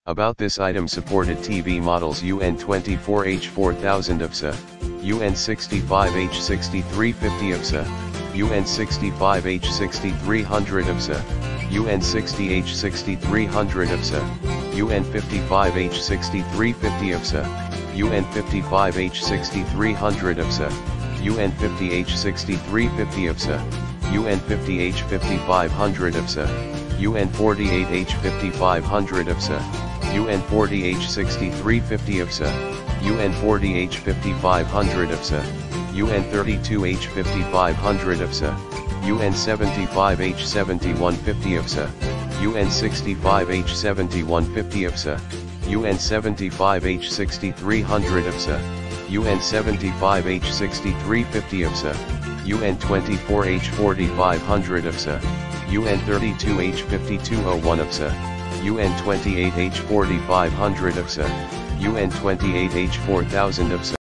About this item supported TV models UN24H4000 UPSA, UN65H6350 UPSA, UN65H6300 UPSA, UN60H6300 UPSA, UN55H6350 UPSA, UN55H6300 UPSA, UN50H6350 UPSA, UN50H5500 UPSA, UN48H5500 UPSA, UN40H6350 UPSA, UN40H5500 UPSA, UN32H5500 UPSA, UN75H7150 UPSA, UN65H7150 UPSA, UN75H6300 UPSA, UN75H6350 UPSA, UN24H4500 UPSA, UN32H5201 UPSA, UN28H4500 UPSA, UN28H4000 UPSA.